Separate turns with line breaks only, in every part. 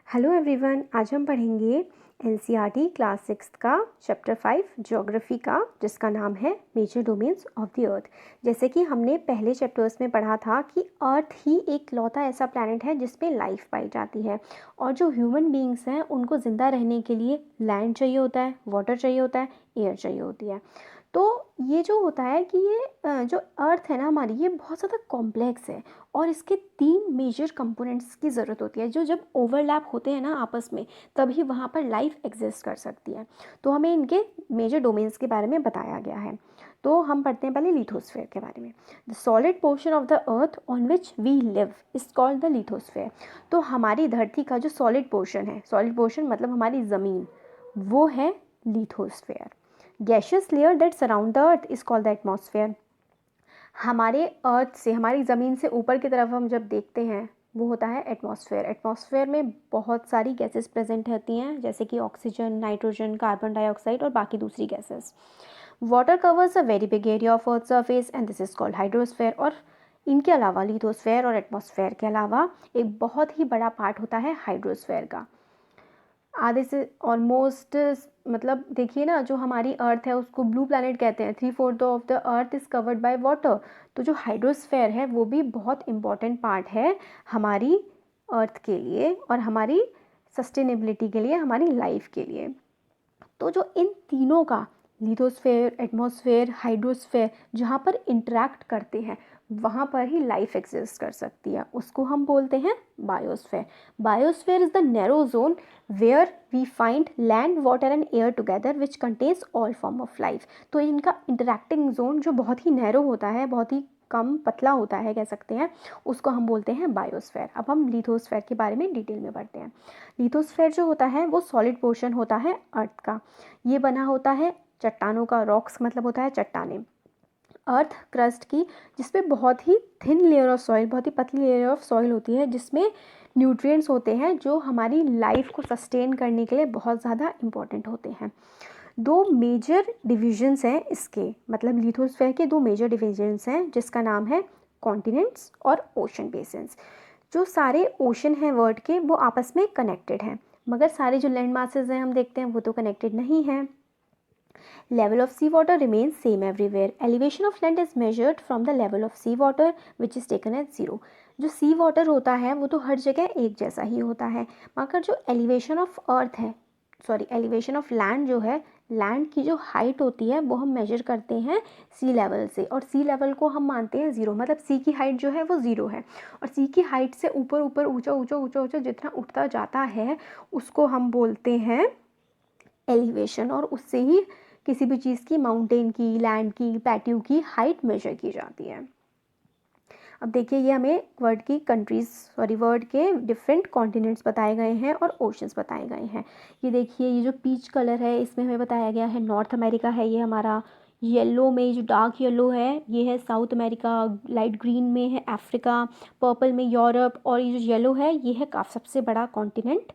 Hello everyone, आज हम पढ़ेंगे एनसीईआरटी क्लास 6 का चैप्टर 5 ज्योग्राफी का, जिसका नाम है major domains of the earth. जैसे कि हमने पहले चैप्टर्स में पढ़ा था कि अर्थ ही एक लौता ऐसा प्लैनेट है जिसमें लाइफ पाई जाती है, और जो ह्यूमन बीइंग्स हैं उनको ज़िंदा रहने के लिए लैंड चाहिए होता है, वाटर चाहिए होता है, एयर चाहिए होती है। तो ये जो होता है कि ये जो अर्थ है ना हमारी, ये बहुत ज़्यादा कॉम्प्लेक्स है और इसके 3 मेजर कंपोनेंट्स की ज़रूरत होती है, जो जब ओवरलैप होते हैं ना आपस में, तभी वहाँ पर लाइफ एग्जिस्ट कर सकती है। तो हमें इनके मेजर डोमेन्स के बारे में बताया गया है। तो हम पढ़ते हैं पहले लिथोस्फेयर के बारे में। The solid portion of the earth on which we live is called the lithosphere. तो हमारी धरती का जो सॉलिड पोर्शन है, सॉलिड पोर्शन मतलब हमारी ज़मीन, वो है lithosphere. Gaseous layer that surround the earth is called the atmosphere. हमारे अर्थ से, हमारी ज़मीन से ऊपर की तरफ हम जब देखते हैं, वो होता है एटमॉस्फेयर। एटमॉस्फेयर में बहुत सारी गैसेस प्रेजेंट रहती हैं, जैसे कि ऑक्सीजन, नाइट्रोजन, कार्बन डाइऑक्साइड और बाकी दूसरी gases. Water covers a very big area of earth surface and this is called hydrosphere. और इनके अलावा, लिथोस्फेयर और एटमॉस्फेयर के अलावा, एक बहुत ही बड़ा पार्ट होता है हाइड्रोस्फेयर का। आधे से ऑलमोस्ट, मतलब देखिए ना, जो हमारी अर्थ है उसको ब्लू प्लैनेट कहते हैं। 3/4 of the earth is covered by water. तो जो हाइड्रोस्फेयर है वो भी बहुत इम्पॉर्टेंट पार्ट है हमारी अर्थ के लिए और हमारी सस्टेनेबिलिटी के लिए, हमारी लाइफ के लिए। तो जो इन तीनों का, लिथोस्फेयर, एटमॉस्फेयर, हाइड्रोस्फेयर, जहाँ पर इंटरेक्ट करते हैं वहाँ पर ही लाइफ एग्जिस्ट कर सकती है, उसको हम बोलते हैं biosphere. Biosphere is the narrow zone where we find land, water and air together which contains all form of life. तो इनका इंटरेक्टिंग जोन जो बहुत ही नैरो होता है, बहुत ही कम पतला होता है कह सकते हैं, उसको हम बोलते हैं बायोस्फेयर। अब हम लिथोस्फेयर के बारे में डिटेल में पढ़ते हैं। लिथोस्फेयर जो होता है वो सॉलिड पोर्शन होता है अर्थ का। ये बना होता है चट्टानों का। रॉक्स मतलब होता है चट्टानें। अर्थ क्रस्ट की, जिसमें बहुत ही थिन लेयर ऑफ सॉइल, बहुत ही पतली लेयर ऑफ सॉइल होती है, जिसमें न्यूट्रिएंट्स होते हैं जो हमारी लाइफ को सस्टेन करने के लिए बहुत ज़्यादा इम्पॉर्टेंट होते हैं। 2 मेजर डिविजन्स हैं इसके, मतलब लिथोस्फेयर के 2 मेजर डिविजन्स हैं, जिसका नाम है कॉन्टिनेंट्स और ओशन बेसिन्स। जो सारे ओशन हैं वर्ल्ड के, वो आपस में कनेक्टेड हैं, मगर सारे जो लैंड मासेस हैं हम देखते हैं वो तो कनेक्टेड नहीं हैं। Level of sea water remains same everywhere. Elevation of land is measured from the level of sea water which is taken as 0. जो सी वाटर होता है वो तो हर जगह एक जैसा ही होता है, मगर जो एलिवेशन ऑफ अर्थ है, सॉरी एलिवेशन ऑफ लैंड जो है, लैंड की जो हाइट होती है वो हम मेजर करते हैं सी लेवल से, और सी लेवल को हम मानते हैं 0। मतलब सी की हाइट जो है वो 0 है, और सी की हाइट से ऊपर ऊपर ऊंचा ऊंचा ऊंचा ऊंचा जितना उठता जाता है उसको हम बोलते हैं एलिवेशन, और उससे ही किसी भी चीज़ की, माउंटेन की, लैंड की, प्लेट्यू की हाइट मेजर की जाती है। अब देखिए, ये हमें वर्ल्ड की कंट्रीज, सॉरी वर्ल्ड के डिफरेंट कॉन्टिनेंट्स बताए गए हैं और ओशंस बताए गए हैं। ये देखिए, ये जो पीच कलर है इसमें हमें बताया गया है नॉर्थ अमेरिका है ये हमारा। येलो में, जो डार्क येलो है, ये है साउथ अमेरिका। लाइट ग्रीन में है अफ्रीका। पर्पल में यूरोप। और ये जो येलो है ये है सबसे बड़ा कॉन्टिनेंट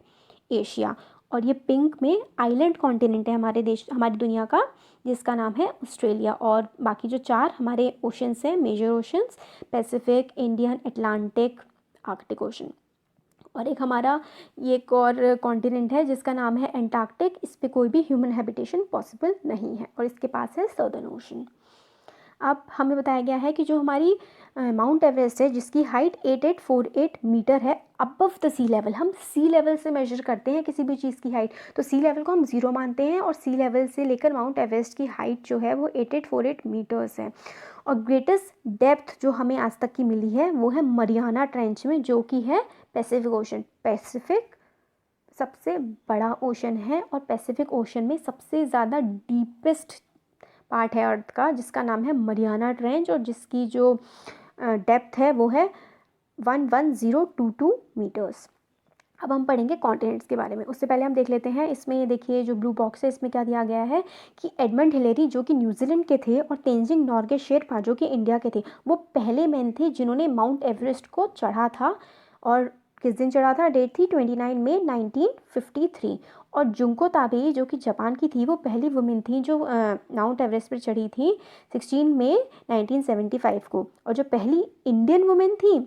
एशिया। और ये पिंक में आइलैंड कॉन्टिनेंट है हमारे देश, हमारी दुनिया का, जिसका नाम है ऑस्ट्रेलिया। और बाकी जो 4 हमारे ओशंस हैं, major oceans, Pacific, Indian, Atlantic, Arctic ocean. और एक हमारा ये एक और कॉन्टिनेंट है जिसका नाम है एंटार्क्टिक। इस पे कोई भी ह्यूमन हैबिटेशन पॉसिबल नहीं है, और इसके पास है सदर्न ओशन। अब हमें बताया गया है कि जो हमारी माउंट एवरेस्ट है, जिसकी हाइट 8848 मीटर है अबव द सी लेवल। हम सी लेवल से मेजर करते हैं किसी भी चीज़ की हाइट, तो सी लेवल को हम 0 मानते हैं, और सी लेवल से लेकर माउंट एवरेस्ट की हाइट जो है वो 8848 मीटर्स है। और ग्रेटेस्ट डेप्थ जो हमें आज तक की मिली है वो है मरियाना ट्रेंच में, जो कि है पैसिफिक ओशन। पैसिफिक सबसे बड़ा ओशन है, और पैसिफिक ओशन में सबसे ज़्यादा डीपेस्ट पार्ट है अर्थ का, जिसका नाम है मरियाना ट्रेंच, और जिसकी जो डेप्थ है वो है 11022 मीटर्स। अब हम पढ़ेंगे कॉन्टिनेंट्स के बारे में। उससे पहले हम देख लेते हैं, इसमें ये देखिए जो ब्लू बॉक्स है इसमें क्या दिया गया है कि एडमंड हिलेरी जो कि न्यूजीलैंड के थे, और तेंजिंग नॉर्गे शेरपा जो कि इंडिया के थे, वो पहले मैन थे जिन्होंने माउंट एवरेस्ट को चढ़ा था। और किस दिन चढ़ा था? डेट थी 29 मई 1953। और जुंको ताबेई जो कि जापान की थी, वो पहली वुमेन थी जो माउंट एवरेस्ट पर चढ़ी थी 16 मई 1975 को। और जो पहली इंडियन वुमेन थी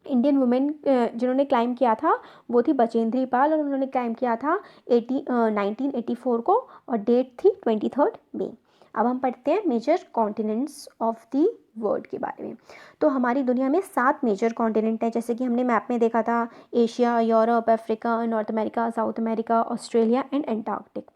इंडियन वुमेन जिन्होंने क्लाइम किया था वो थी बचेंद्री पाल, और उन्होंने क्लाइम किया था 1984 को, और डेट थी 23 मई। अब हम पढ़ते हैं major continents of the world के बारे में। तो हमारी दुनिया में 7 मेजर कॉन्टिनेंट हैं, जैसे कि हमने मैप में देखा था, Asia, Europe, Africa, north America, south America, Australia and Antarctic.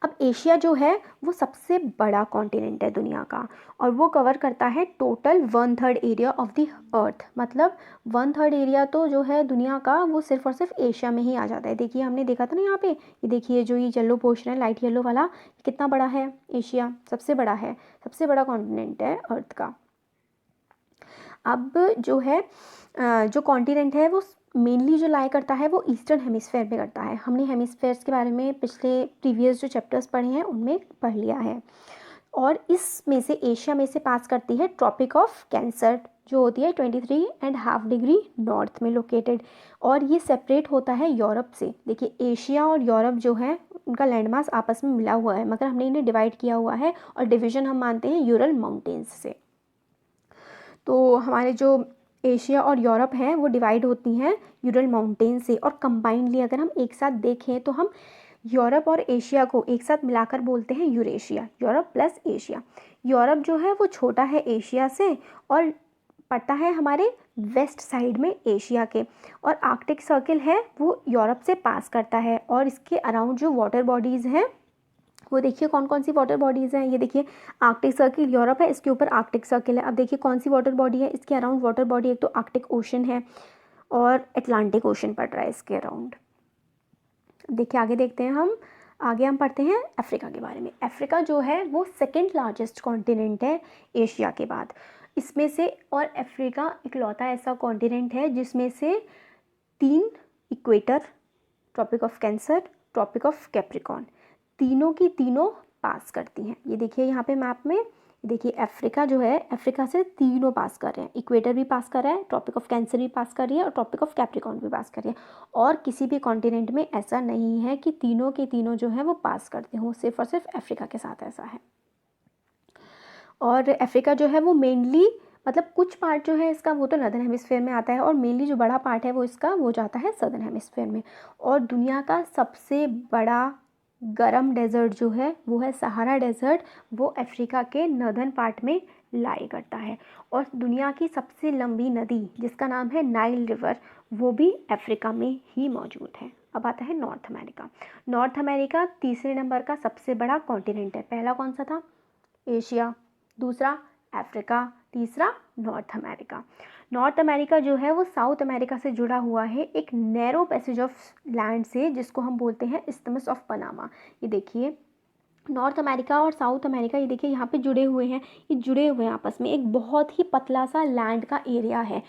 अब एशिया जो है वो सबसे बड़ा कॉन्टिनेंट है दुनिया का, और वो कवर करता है टोटल 1/3 एरिया ऑफ द अर्थ। मतलब 1/3 एरिया तो जो है दुनिया का वो सिर्फ और सिर्फ एशिया में ही आ जाता है। देखिए हमने देखा था ना यहाँ पे, ये देखिए जो ये येलो पोर्शन है, लाइट येलो वाला, कितना बड़ा है, एशिया सबसे बड़ा है, सबसे बड़ा कॉन्टिनेंट है अर्थ का। अब जो है जो कॉन्टिनेंट है वो मेनली जो लाई करता है वो ईस्टर्न हेमिस्फेयर में करता है। हमने हेमिस्फेयर्स के बारे में पिछले प्रीवियस जो चैप्टर्स पढ़े हैं उनमें पढ़ लिया है। और इसमें से एशिया में से पास करती है ट्रॉपिक ऑफ कैंसर, जो होती है 23.5 डिग्री नॉर्थ में लोकेटेड, और ये सेपरेट होता है यूरोप से। देखिए एशिया और यूरोप जो है उनका लैंडमास आपस में मिला हुआ है, मगर हमने इन्हें डिवाइड किया हुआ है, और डिवीज़न हम मानते हैं यूरल माउंटेन्स से। तो हमारे जो एशिया और यूरोप हैं वो डिवाइड होती हैं यूरल माउंटेन से, और कंबाइंडली अगर हम एक साथ देखें तो हम यूरोप और एशिया को एक साथ मिलाकर बोलते हैं Eurasia, Europe plus Asia. Europe जो है वो छोटा है एशिया से, और पड़ता है हमारे वेस्ट साइड में एशिया के, और आर्कटिक सर्किल है वो यूरोप से पास करता है, और इसके अराउंड जो वाटर बॉडीज़ हैं वो देखिए कौन कौन सी वाटर बॉडीज़ हैं। ये देखिए आर्कटिक सर्किल यूरोप है, इसके ऊपर आर्कटिक सर्किल है। अब देखिए कौन सी वाटर बॉडी है इसके अराउंड वाटर बॉडी, एक तो आर्कटिक ओशन है और अटलांटिक ओशन पड़ रहा है इसके अराउंड। देखिए आगे देखते हैं हम, आगे हम पढ़ते हैं अफ्रीका के बारे में। अफ्रीका जो है वो सेकेंड लार्जेस्ट कॉन्टिनेंट है एशिया के बाद। इसमें से, और अफ्रीका इकलौता ऐसा कॉन्टिनेंट है जिसमें से 3 equator, tropic of cancer, tropic of capricorn, तीनों की तीनों पास करती हैं। ये देखिए यहाँ पे मैप में, देखिए अफ्रीका जो है, अफ्रीका से तीनों पास कर रहे हैं, इक्वेटर भी पास कर रहा है, ट्रॉपिक ऑफ कैंसर भी पास कर रही है, और ट्रॉपिक ऑफ कैप्रिकॉर्न भी पास कर रही है। और किसी भी कॉन्टिनेंट में ऐसा नहीं है कि तीनों के तीनों जो है वो पास करते हों, सिर्फ और सिर्फ अफ्रीका के साथ ऐसा है। और अफ्रीका जो है वो मेनली, मतलब कुछ पार्ट जो है इसका वो तो नॉर्दर्न हेमिस्फेयर में आता है, और मेनली जो बड़ा पार्ट है वो इसका वो जाता है सदर्न हेमिस्फेयर में। और दुनिया का सबसे बड़ा गरम डेजर्ट जो है वो है सहारा डेजर्ट, वो अफ्रीका के नॉर्दर्न पार्ट में लाई करता है। और दुनिया की सबसे लंबी नदी जिसका नाम है नाइल रिवर, वो भी अफ्रीका में ही मौजूद है। अब आता है नॉर्थ अमेरिका। नॉर्थ अमेरिका तीसरे नंबर का सबसे बड़ा कॉन्टिनेंट है। पहला कौन सा था? एशिया, दूसरा अफ्रीका, तीसरा नॉर्थ अमेरिका। नॉर्थ अमेरिका जो है वो साउथ अमेरिका से जुड़ा हुआ है एक नैरो पैसेज ऑफ लैंड से, जिसको हम बोलते हैं इस्थमस ऑफ पनामा। ये देखिए नॉर्थ अमेरिका और साउथ अमेरिका, ये देखिए यहाँ पे जुड़े हुए हैं, ये जुड़े हुए हैं आपस में, एक बहुत ही पतला सा लैंड का एरिया है।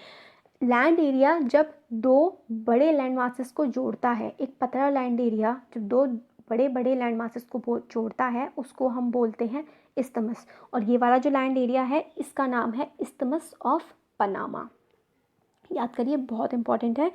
लैंड एरिया जब 2 बड़े लैंड मासेस को जोड़ता है, एक पतला लैंड एरिया जब 2 बड़े बड़े लैंड मासेस को जोड़ता है, उसको हम बोलते हैं इस्थमस। और ये वाला जो लैंड एरिया है इसका नाम है इस्थमस ऑफ पनामा। याद करिए, बहुत इंपॉर्टेंट है।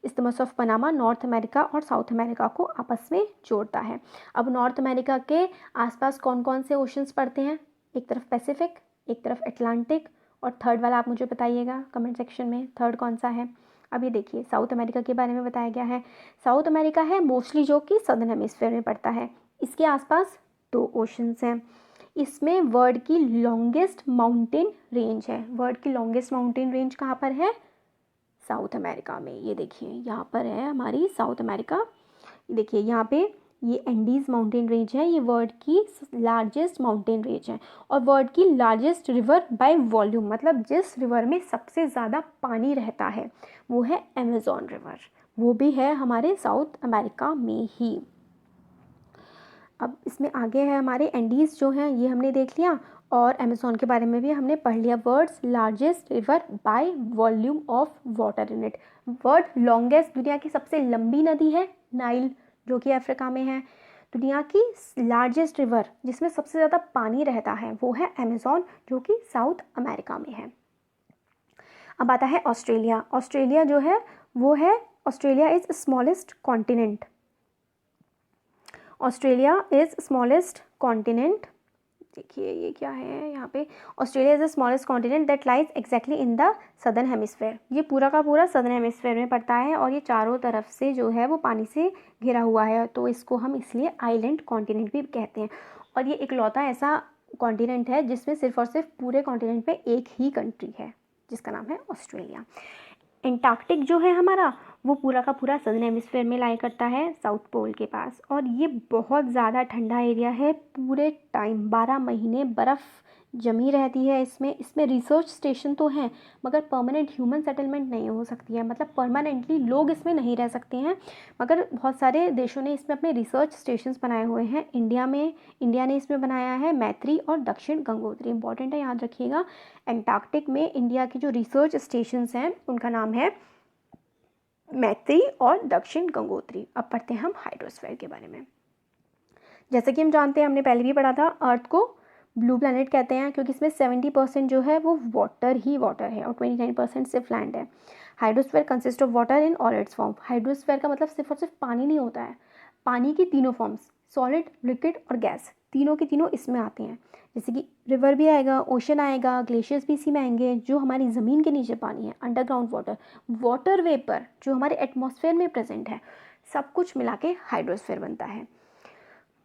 Isthmus of Panama north America और साउथ अमेरिका को आपस में जोड़ता है। अब नॉर्थ अमेरिका के आसपास कौन कौन से ओशंस पड़ते हैं? एक तरफ पैसिफिक, एक तरफ अटलांटिक, और थर्ड वाला आप मुझे बताइएगा कमेंट सेक्शन में, थर्ड कौन सा है। अब ये देखिए साउथ अमेरिका के बारे में बताया गया है। साउथ अमेरिका है मोस्टली जो कि सदर्न हेमिस्फीयर में पड़ता है। इसके आसपास 2 ओशंस हैं। इसमें वर्ल्ड की लॉन्गेस्ट माउंटेन रेंज है। वर्ल्ड की लॉन्गेस्ट माउंटेन रेंज कहाँ पर है? साउथ अमेरिका में। ये देखिए यहाँ पर है हमारी साउथ अमेरिका। देखिए यहाँ पे ये एंडीज़ माउंटेन रेंज है, ये वर्ल्ड की लार्जेस्ट माउंटेन रेंज है, और वर्ल्ड की लार्जेस्ट रिवर बाय वॉल्यूम, मतलब जिस रिवर में सबसे ज़्यादा पानी रहता है वो है अमेज़न रिवर, वो भी है हमारे साउथ अमेरिका में ही। अब इसमें आगे है हमारे एंडीज़ जो हैं, ये हमने देख लिया, और अमेज़न के बारे में भी हमने पढ़ लिया। World's largest river by volume of water in it. World longest, दुनिया की सबसे लंबी नदी है नाइल, जो कि अफ्रीका में है। दुनिया की लार्जेस्ट रिवर जिसमें सबसे ज़्यादा पानी रहता है वो है अमेज़न, जो कि साउथ अमेरिका में है। अब आता है ऑस्ट्रेलिया। ऑस्ट्रेलिया जो है वो है, Australia is smallest continent. Australia is smallest continent देखिए ये क्या है यहाँ पे, Australia is the smallest continent that lies exactly in the southern hemisphere. ये पूरा का पूरा सदर्न हेमिस्फेयर में पड़ता है और ये चारों तरफ से जो है वो पानी से घिरा हुआ है, तो इसको हम इसलिए आइलैंड कॉन्टिनेंट भी कहते हैं। और ये इकलौता ऐसा कॉन्टिनेंट है जिसमें सिर्फ और सिर्फ पूरे कॉन्टिनेंट पे एक ही कंट्री है जिसका नाम है ऑस्ट्रेलिया। एंटार्क्टिक जो है हमारा वो पूरा का पूरा सदर्न हेमिस्फेयर में लाई करता है साउथ पोल के पास, और ये बहुत ज़्यादा ठंडा एरिया है। पूरे टाइम 12 महीने बर्फ़ जमी रहती है इसमें। इसमें रिसर्च स्टेशन तो हैं मगर परमानेंट ह्यूमन सेटलमेंट नहीं हो सकती है, मतलब परमानेंटली लोग इसमें नहीं रह सकते हैं, मगर बहुत सारे देशों ने इसमें अपने रिसर्च स्टेशंस बनाए हुए हैं। इंडिया ने इसमें बनाया है मैत्री और दक्षिण गंगोत्री, इंपॉर्टेंट है याद रखिएगा। एंटार्क्टिक में इंडिया के जो रिसर्च स्टेशंस हैं उनका नाम है मैत्री और दक्षिण गंगोत्री। अब पढ़ते हैं हम हाइड्रोस्फीयर के बारे में। जैसे कि हम जानते हैं, हमने पहले भी पढ़ा था, अर्थ को ब्लू प्लैनेट कहते हैं क्योंकि इसमें 70% जो है वो वाटर ही वाटर है और 29% सिर्फ लैंड है। Hydrosphere consist of water in all it's form. Hydrosphere का मतलब सिर्फ और सिर्फ पानी नहीं होता है, पानी की तीनों फॉर्म्स, सॉलिड, लिक्विड और गैस, तीनों के तीनों इसमें आते हैं। जैसे कि रिवर भी आएगा, ओशन आएगा, ग्लेशियर्स भी इसी में आएंगे, जो हमारी ज़मीन के नीचे पानी है, अंडरग्राउंड वाटर, वाटर वेपर जो हमारे एटमॉस्फेयर में प्रेजेंट है, सब कुछ मिला के हाइड्रोस्फीयर बनता है।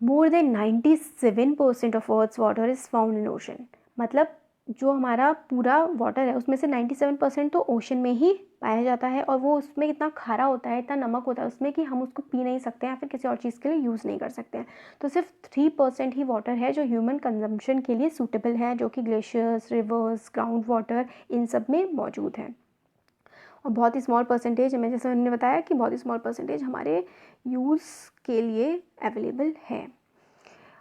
More than 97% of earth's water is found in ocean. मतलब जो हमारा पूरा वाटर है उसमें से 97% तो ओशन में ही पाया जाता है, और वो उसमें इतना खारा होता है, इतना नमक होता है उसमें कि हम उसको पी नहीं सकते हैं या फिर किसी और चीज़ के लिए यूज़ नहीं कर सकते हैं। तो सिर्फ 3% ही वाटर है जो ह्यूमन कंजम्पशन के लिए सूटेबल है, जो कि glaciers, reverse, ground water in सब में मौजूद है। और बहुत ही स्मॉल परसेंटेज, मैं जैसे मैंने बताया कि बहुत ही स्मॉल परसेंटेज हमारे यूज़ के लिए अवेलेबल है।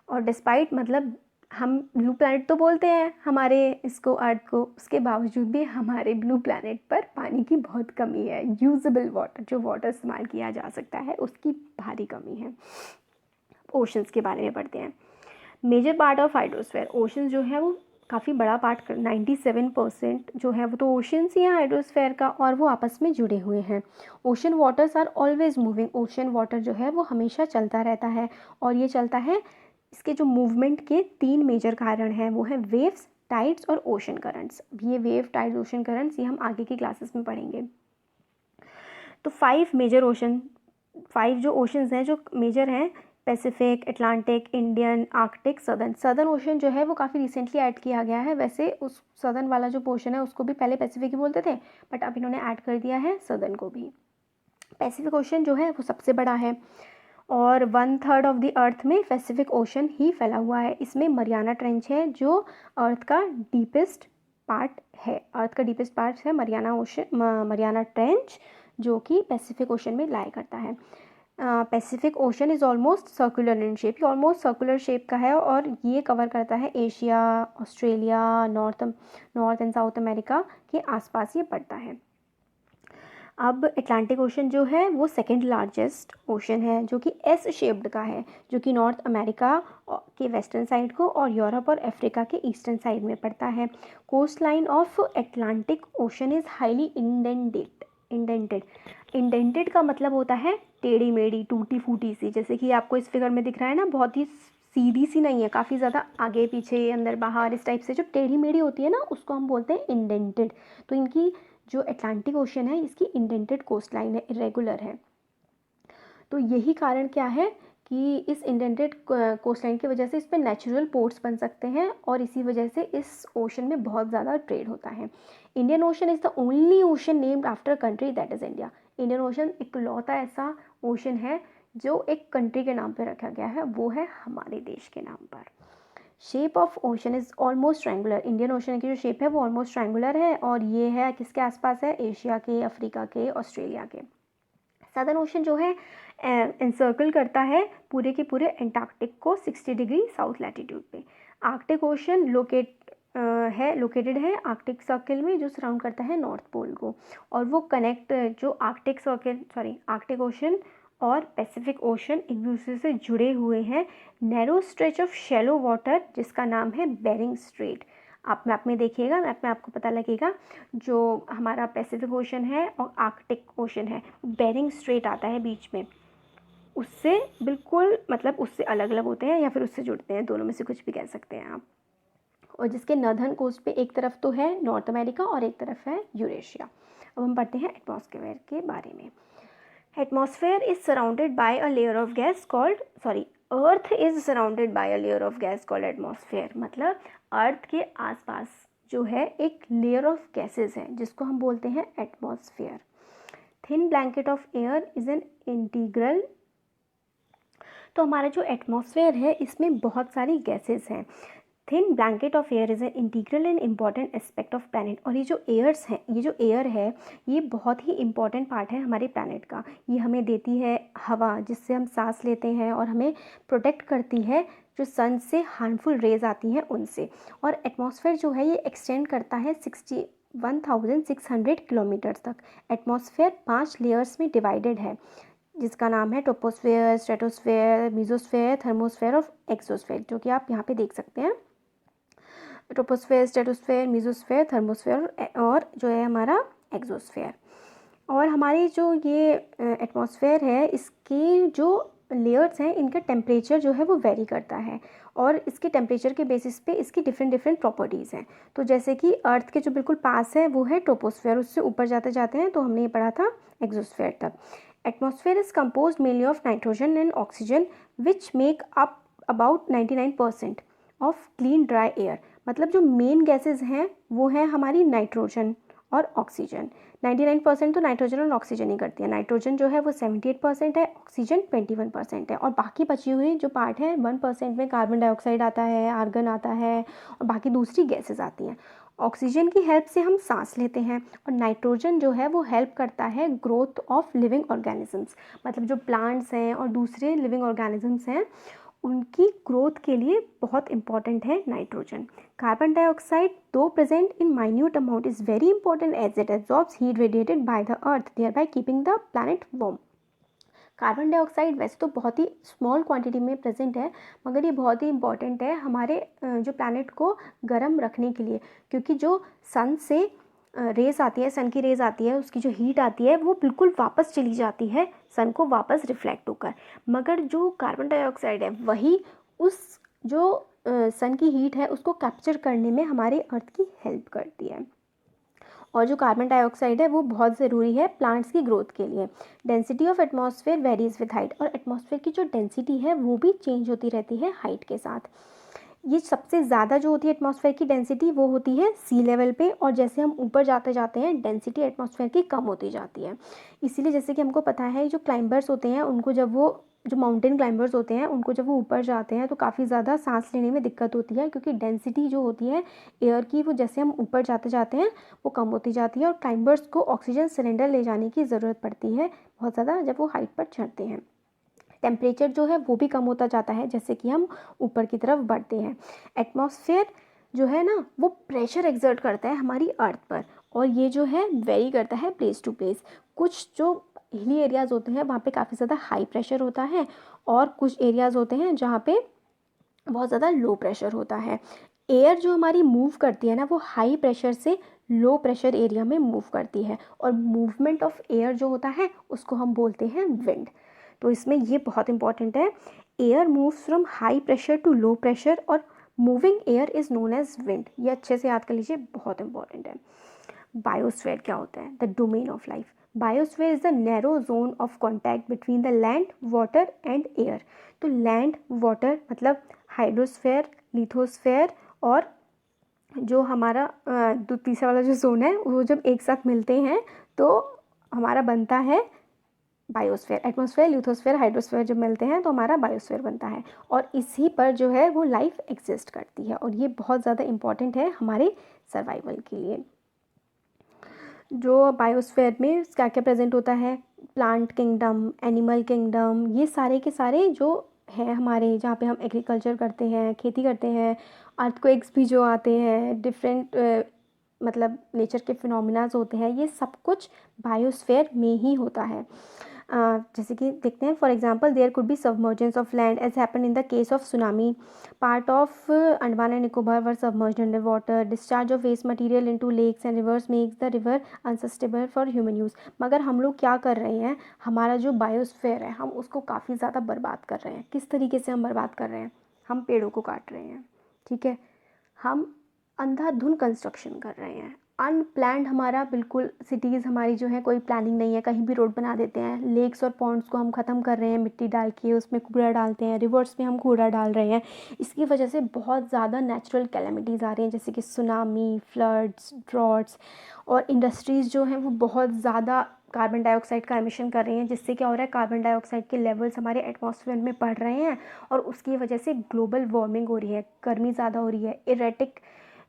और डिस्पाइट, मतलब हम ब्लू प्लैनेट तो बोलते हैं हमारे इसको, अर्थ को, उसके बावजूद भी हमारे ब्लू प्लैनेट पर पानी की बहुत कमी है। यूजेबल वाटर, जो वाटर इस्तेमाल किया जा सकता है, उसकी भारी कमी है। ओशंस के बारे में पढ़ते हैं। Major part of hydrosphere, ocean जो है वो काफ़ी बड़ा पार्ट, 97% जो है वो तो ओशंस ही हैं हाइड्रोस्फीयर का, और वो आपस में जुड़े हुए हैं। Ocean waters are always moving. Ocean water जो है वो हमेशा चलता रहता है, और ये चलता है, इसके जो मूवमेंट के 3 मेजर कारण हैं, वो हैं वेव्स, टाइड्स और ओशन करंट्स। ये वेव, टाइड्स, ओशन करंट्स ये हम आगे की क्लासेस में पढ़ेंगे। तो 5 जो ओशंस हैं जो मेजर हैं, Pacific, Atlantic, Indian, Arctic, southern. Southern ocean जो है वो काफ़ी रिसेंटली ऐड किया गया है। वैसे उस सदर्न वाला जो पोर्शन है उसको भी पहले पैसिफिक ही बोलते थे, बट अब इन्होंने ऐड कर दिया है सदर्न को भी। पैसिफिक ओशन जो है वो सबसे बड़ा है, और 1/3 ऑफ द अर्थ में पैसिफिक ओशन ही फैला हुआ है। इसमें मरियाना ट्रेंच है जो अर्थ का डीपेस्ट पार्ट है। अर्थ का डीपेस्ट पार्ट है मरियाना ट्रेंच, जो कि पैसिफिक ओशन में लाई करता है। Pacific ocean is almost circular in shape, ये ऑलमोस्ट सर्कुलर शेप का है, और ये कवर करता है Asia, Australia, north and south America के आसपास ये पड़ता है। अब अटलांटिक ओशन जो है वो सेकेंड लार्जेस्ट ओशन है, जो कि एस शेप्ड का है, जो कि नॉर्थ अमेरिका के वेस्टर्न साइड को और यूरोप और अफ्रीका के ईस्टर्न साइड में पड़ता है। Coast line of Atlantic ocean is highly indented का मतलब होता है टेढ़ी मेढ़ी, टूटी फूटी सी। जैसे कि आपको इस फिगर में दिख रहा है ना, बहुत ही सीधी सी नहीं है, काफ़ी ज़्यादा आगे पीछे, अंदर बाहर, इस टाइप से जो टेढ़ी मेढ़ी होती है ना, उसको हम बोलते हैं इंडेंटेड। तो इनकी जो अटलांटिक ओशन है इसकी इंडेंटेड कोस्ट लाइन है, इरेगुलर है। तो यही कारण क्या है कि इस इंडेंटेड कोस्ट लाइन की वजह से इस पर नेचुरल पोर्ट्स बन सकते हैं, और इसी वजह से इस ओशन में बहुत ज़्यादा ट्रेड होता है। Indian ocean is the only ocean named after country, that is India. Indian ocean इकलौता ऐसा ओशन है जो एक कंट्री के नाम पर रखा गया है, वो है हमारे देश के नाम पर। Shape of ocean is almost triangular. Indian ocean की जो शेप है वो ऑलमोस्ट ट्रायंगुलर है, और ये है किसके आसपास है, एशिया के, अफ्रीका के, ऑस्ट्रेलिया के। सदर्न ओशन जो है एनसर्कल करता है पूरे के पूरे एंटार्क्टिक को 60 डिग्री साउथ लैटिट्यूड पे। आर्कटिक ओशन लोकेटेड है आर्कटिक सर्कल में, जो सराउंड करता है नॉर्थ पोल को, और वो कनेक्ट, जो आर्कटिक ओशन और पैसिफिक ओशन एक दूसरे से जुड़े हुए हैं narrow stretch of shallow water, जिसका नाम है बेरिंग स्ट्रेट। आप मैप में देखिएगा, मैप में आपको पता लगेगा, जो हमारा पैसिफिक ओशन है और आर्कटिक ओशन है, बेरिंग स्ट्रेट आता है बीच में। उससे बिल्कुल मतलब उससे अलग अलग होते हैं या फिर उससे जुड़ते हैं, दोनों में से कुछ भी कह सकते हैं आप। और जिसके नॉर्दर्न कोस्ट पे एक तरफ तो है नॉर्थ अमेरिका और एक तरफ है यूरेशिया। अब हम पढ़ते हैं एटमॉस्फेयर के बारे में। Atmosphere is surrounded by a layer of gas called earth is surrounded by a layer of gas called atmosphere. मतलब अर्थ के आसपास जो है एक लेयर ऑफ गैसेस है जिसको हम बोलते हैं atmosphere. Thin blanket of air is an integral. तो हमारा जो एटमॉस्फेयर है इसमें बहुत सारी गैसेस हैं। Thin blanket of air is an integral and important aspect of planet. और ये जो एयर्स हैं, ये जो एयर है ये बहुत ही इंपॉर्टेंट पार्ट है हमारे प्लानट का। ये हमें देती है हवा जिससे हम सांस लेते हैं और हमें प्रोटेक्ट करती है जो सन से हार्मफुल रेज आती हैं उनसे। और एटमॉस्फेयर जो है ये एक्सटेंड करता है 61,600 किलोमीटर्स तक। एटमॉस्फेयर 5 लेयर्स में डिवाइडेड है जिसका नाम है ट्रोपोस्फेयर, स्ट्रेटोस्फेयर, मीजोस्फेयर, थर्मोस्फेयर और एक्सोस्फेयर, जो कि आप यहाँ पे देख सकते हैं। ट्रोपोस्फेयर, स्ट्रेटोस्फेयर, मीजोस्फेयर, थर्मोस्फेयर और जो है हमारा एक्सोस्फेयर। और हमारी जो ये एटमॉस्फेयर है इसके जो लेयर्स हैं इनका टेम्परेचर जो है वो वेरी करता है और इसके टेम्परेचर के बेसिस पे इसकी डिफरेंट डिफरेंट प्रॉपर्टीज़ हैं। तो जैसे कि अर्थ के जो बिल्कुल पास है वो है ट्रोपोस्फेयर, उससे ऊपर जाते जाते हैं तो हमने ये पढ़ा था एक्सोस्फेयर तक। Atmosphere is compose mainly of nitrogen and oxygen which make up about 99% of clean dry air. मतलब जो मेन गैसेज हैं वो है हमारी नाइट्रोजन और ऑक्सीजन। 99% तो नाइट्रोजन और ऑक्सीजन ही करती है। नाइट्रोजन जो है वो 78% है, ऑक्सीजन 21% है और बाकी बची हुई जो पार्ट है 1% में कार्बन डाइऑक्साइड आता है, आर्गन आता है और बाकी दूसरी गैसेज आती हैं। ऑक्सीजन की हेल्प से हम सांस लेते हैं और नाइट्रोजन जो है वो हेल्प करता है ग्रोथ ऑफ लिविंग ऑर्गेनिजम्स। मतलब जो प्लांट्स हैं और दूसरे लिविंग ऑर्गेनिजम्स हैं उनकी ग्रोथ के लिए बहुत इंपॉर्टेंट है nitrogen. Carbon dioxide though present in minute amount is very important as it absorbs heat radiated by the earth thereby keeping the planet warm. Carbon dioxide वैसे तो बहुत ही स्मॉल क्वांटिटी में present है मगर ये बहुत ही इंपॉर्टेंट है हमारे जो प्लैनेट को गर्म रखने के लिए, क्योंकि जो सन से रेज आती है, सन की रेज आती है, उसकी जो हीट आती है वो बिल्कुल वापस चली जाती है सन को वापस रिफ्लेक्ट होकर। मगर जो कार्बन डाइऑक्साइड है वही उस जो सन की हीट है उसको कैप्चर करने में हमारे अर्थ की हेल्प करती है। और जो कार्बन डाइऑक्साइड है वो बहुत ज़रूरी है प्लांट्स की ग्रोथ के लिए। Density of atmosphere varies with height. और एटमॉस्फेयर की जो डेंसिटी है वो भी चेंज होती रहती है हाइट के साथ। ये सबसे ज़्यादा जो होती है एटमॉस्फेयर की डेंसिटी वो होती है सी लेवल पे और जैसे हम ऊपर जाते जाते हैं डेंसिटी एटमॉस्फेयर की कम होती जाती है। इसीलिए जैसे कि हमको पता है जो क्लाइंबर्स होते हैं उनको जब वो जो माउंटेन क्लाइंबर्स होते हैं उनको जब वो ऊपर जाते हैं तो काफ़ी ज़्यादा सांस लेने में दिक्कत होती है क्योंकि डेंसिटी जो होती है एयर की वो जैसे हम ऊपर जाते जाते हैं वो कम होती जाती है और क्लाइंबर्स को ऑक्सीजन सिलेंडर ले जाने की ज़रूरत पड़ती है बहुत ज़्यादा जब वो हाइट पर चढ़ते हैं। टेम्परेचर जो है वो भी कम होता जाता है जैसे कि हम ऊपर की तरफ बढ़ते हैं। एटमॉस्फेयर जो है ना वो प्रेशर एक्सर्ट करता है हमारी अर्थ पर और ये जो है वेरी करता है प्लेस टू प्लेस। कुछ जो हिली एरियाज़ होते हैं वहाँ पे काफ़ी ज़्यादा हाई प्रेशर होता है और कुछ एरियाज़ होते हैं जहाँ पे बहुत ज़्यादा लो प्रेशर होता है। एयर जो हमारी मूव करती है ना वो हाई प्रेशर से लो प्रेशर एरिया में मूव करती है और मूवमेंट ऑफ एयर जो होता है उसको हम बोलते हैं विंड। तो इसमें ये बहुत इंपॉर्टेंट है, air moves from high pressure to low pressure और moving air is known as wind. ये अच्छे से याद कर लीजिए, बहुत इंपॉर्टेंट है। बायोस्फीयर क्या होता है? The domain of life. Biosphere is the narrow zone of contact between the land, water and air. तो लैंड, वाटर मतलब हाइड्रोस्फेयर, लिथोस्फेयर और जो हमारा तीसरा वाला जो जोन है वो जब एक साथ मिलते हैं तो हमारा बनता है बायोस्फीयर। एटमॉस्फेयर, लिथोस्फेयर, हाइड्रोस्फेयर जब मिलते हैं तो हमारा बायोस्फीयर बनता है और इसी पर जो है वो लाइफ एग्जिस्ट करती है और ये बहुत ज़्यादा इम्पॉर्टेंट है हमारे सर्वाइवल के लिए। जो बायोस्फीयर में क्या क्या प्रेजेंट होता है? प्लांट किंगडम, एनिमल किंगडम, ये सारे के सारे जो है हमारे जहाँ पे हम एग्रीकल्चर करते हैं, खेती करते हैं, अर्थक्वेक्स भी जो आते हैं, डिफरेंट मतलब नेचर के फिनोमिनाज होते हैं, ये सब कुछ बायोस्फीयर में ही होता है। जैसे कि देखते हैं, for example there could be submergence of land as happen in the case of tsunami, part of Andaman and Nicobar were submerged under water, discharge of waste material into lakes and rivers makes the river unsustainable for human use. मगर हम लोग क्या कर रहे हैं, हमारा जो biosphere है हम उसको काफ़ी ज़्यादा बर्बाद कर रहे हैं। किस तरीके से हम बर्बाद कर रहे हैं, हम पेड़ों को काट रहे हैं, ठीक है, हम अंधाधुंध कंस्ट्रक्शन कर रहे हैं, अनप्लैंड, हमारा बिल्कुल सिटीज़ हमारी जो है कोई प्लानिंग नहीं है, कहीं भी रोड बना देते हैं, लेक्स और पॉन्ड्स को हम ख़त्म कर रहे हैं, मिट्टी डाल के उसमें कूड़ा डालते हैं, रिवर्स में हम कूड़ा डाल रहे हैं। इसकी वजह से बहुत ज़्यादा नेचुरल कैलेमिटीज़ आ रही हैं, जैसे कि सुनामी, फ्लड्स, ड्रॉट्स, और इंडस्ट्रीज़ जो हैं वो बहुत ज़्यादा कार्बन डाइऑक्साइड का एमिशन कर रही हैं, जिससे क्या हो रहा है, कार्बन डाइऑक्साइड के लेवल्स हमारे एटमॉस्फेयर में बढ़ रहे हैं और उसकी वजह से ग्लोबल वार्मिंग हो रही है, गर्मी ज़्यादा हो रही है, इरेटिक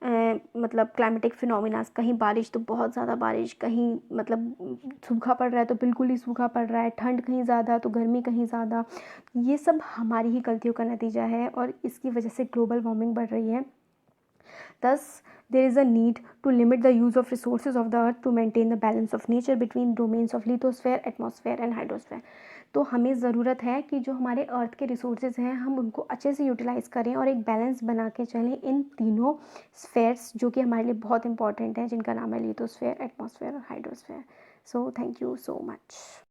मतलब क्लाइमेटिक फिनोमिनास, कहीं बारिश तो बहुत ज़्यादा बारिश, कहीं मतलब सूखा पड़ रहा है तो बिल्कुल ही सूखा पड़ रहा है, ठंड कहीं ज़्यादा तो गर्मी कहीं ज़्यादा। ये सब हमारी ही गलतियों का नतीजा है और इसकी वजह से ग्लोबल वार्मिंग बढ़ रही है। Thus, there is a need to limit the use of resources of the earth to maintain the balance of nature between domains of lithosphere, atmosphere and hydrosphere. तो हमें ज़रूरत है कि जो हमारे अर्थ के रिसोर्सेज हैं हम उनको अच्छे से यूटिलाइज़ करें और एक बैलेंस बना के चलें इन तीनों स्फेयर्स जो कि हमारे लिए बहुत इंपॉर्टेंट हैं, जिनका नाम है लिथोस्फेयर, एटमॉस्फेयर और hydrosphere. So thank you so much.